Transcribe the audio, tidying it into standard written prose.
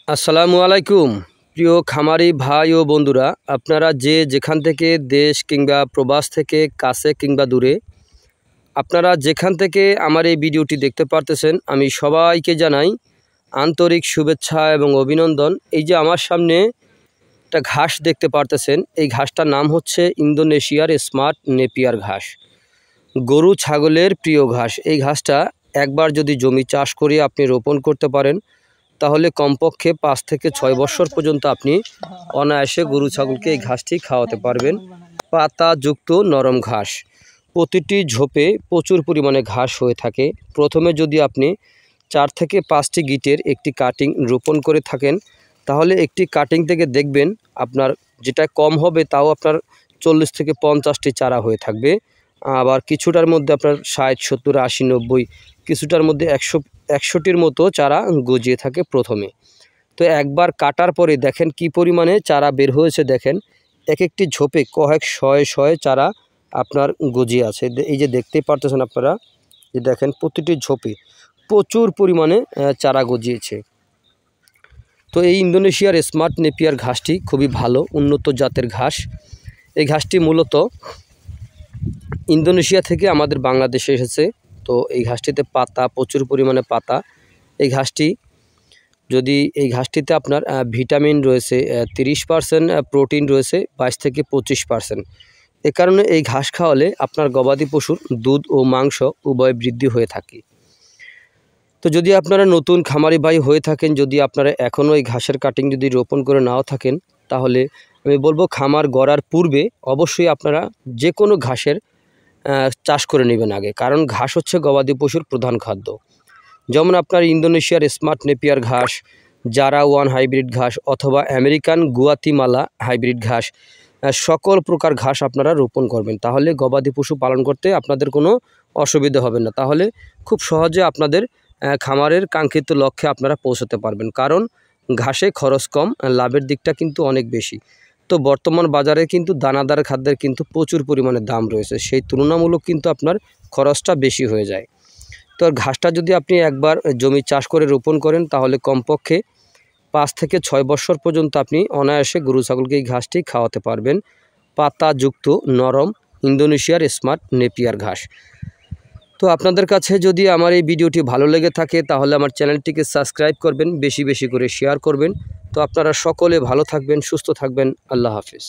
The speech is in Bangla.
আসসালামু আলাইকুম প্রিয় খামারি ভাই ও বন্ধুরা, আপনারা যে যেখান থেকে দেশ কিংবা প্রবাস থেকে কাছে কিংবা দূরে আপনারা যেখান থেকে আমার এই ভিডিওটি দেখতে পারতেছেন, আমি সবাইকে জানাই আন্তরিক শুভেচ্ছা এবং অভিনন্দন। এই যে আমার সামনে একটা ঘাস দেখতে পারতেছেন, এই ঘাসটার নাম হচ্ছে ইন্দোনেশিয়ার স্মার্ট নেপিয়ার ঘাস। গরু ছাগলের প্রিয় ঘাস। এই ঘাসটা একবার যদি জমি চাষ করে আপনি রোপণ করতে পারেন, তাহলে কমপক্ষে 5 থেকে 6 বছর পর্যন্ত আপনি অনায়াসে গরু ছাগলকে এই ঘাসটি খাওয়াতে পারবেন। পাতাযুক্ত নরম ঘাস, প্রতিটি ঝোপে প্রচুর পরিমাণে ঘাস হয়ে থাকে। প্রথমে যদি আপনি 4 থেকে 5টি গিটের একটি কাটিং রোপণ করে থাকেন, তাহলে একটি কাটিং থেকে দেখবেন আপনার যেটা কম হবে তাও আপনার 40 থেকে 50টি চারা হয়ে থাকবে। আবার কিছুটার মধ্যে আপনার 60, 70, 80, 90, কিছুটার মধ্যে 100টির মতো চারা গজিয়ে থাকে প্রথমে। তো একবার কাটার পরে দেখেন কি পরিমাণে চারা বের হয়েছে। দেখেন এক একটি ঝোপে কয়েক শয়ে চারা আপনার গজিয়ে আছে। এই যে দেখতেই পারতেছেন আপনারা, যে দেখেন প্রতিটি ঝোপে প্রচুর পরিমাণে চারা গজিয়েছে। তো এই ইন্দোনেশিয়ার স্মার্ট নেপিয়ার ঘাসটি খুবই ভালো উন্নত জাতের ঘাস। এই ঘাসটি মূলত ইন্দোনেশিয়া থেকে আমাদের বাংলাদেশে এসেছে। তো এই ঘাসটিতে পাতা, প্রচুর পরিমাণে পাতা। এই ঘাসটিতে আপনার ভিটামিন রয়েছে 30%, প্রোটিন রয়েছে 22 থেকে 25%। এ কারণে এই ঘাস খাওয়ালে আপনার গবাদি পশুর দুধ ও মাংস উভয় বৃদ্ধি হয়ে থাকে। তো যদি আপনারা নতুন খামারি ভাই হয়ে থাকেন, যদি আপনারা এখনও এই ঘাসের কাটিং যদি রোপণ করে নাও থাকেন, তাহলে আমি বলবো খামার গড়ার পূর্বে অবশ্যই আপনারা যে কোনো ঘাসের চাষ করে নেবেন আগে, কারণ ঘাস হচ্ছে গবাদি পশুর প্রধান খাদ্য। যেমন আপনার ইন্দোনেশিয়ার স্মার্ট নেপিয়ার ঘাস, জারা 1 হাইব্রিড ঘাস অথবা আমেরিকান গুয়াতিমালা হাইব্রিড ঘাস, সকল প্রকার ঘাস আপনারা রোপণ করবেন। তাহলে গবাদি পশু পালন করতে আপনাদের কোনো অসুবিধা হবে না। তাহলে খুব সহজে আপনাদের খামারের কাঙ্ক্ষিত লক্ষ্যে আপনারা পৌঁছাতে পারবেন, কারণ ঘাসে খরচ কম, লাভের দিকটা কিন্তু অনেক বেশি। তো বর্তমান বাজারে কিন্তু দানাদার খাদ্যের কিন্তু প্রচুর পরিমাণে দাম রয়েছে, সেই তুলনামূলক কিন্তু আপনার খরচটা বেশি হয়ে যায়। তো ঘাসটা যদি আপনি একবার জমি চাষ করে রোপণ করেন, তাহলে কমপক্ষে 5 থেকে 6 বছর পর্যন্ত আপনি অনায়াসে গরু ছাগলকে এই ঘাসটি খাওয়াতে পারবেন। পাতাযুক্ত নরম ইন্দোনেশিয়ার স্মার্ট নেপিয়ার ঘাস। তো আপনাদের কাছে যদি আমার এই ভিডিওটি ভালো লেগে থাকে, তাহলে আমার চ্যানেলটিকে সাবস্ক্রাইব করবেন, বেশি বেশি করে শেয়ার করবেন। তো আপনারা সকলে ভালো থাকবেন, সুস্থ থাকবেন। আল্লাহ হাফিজ।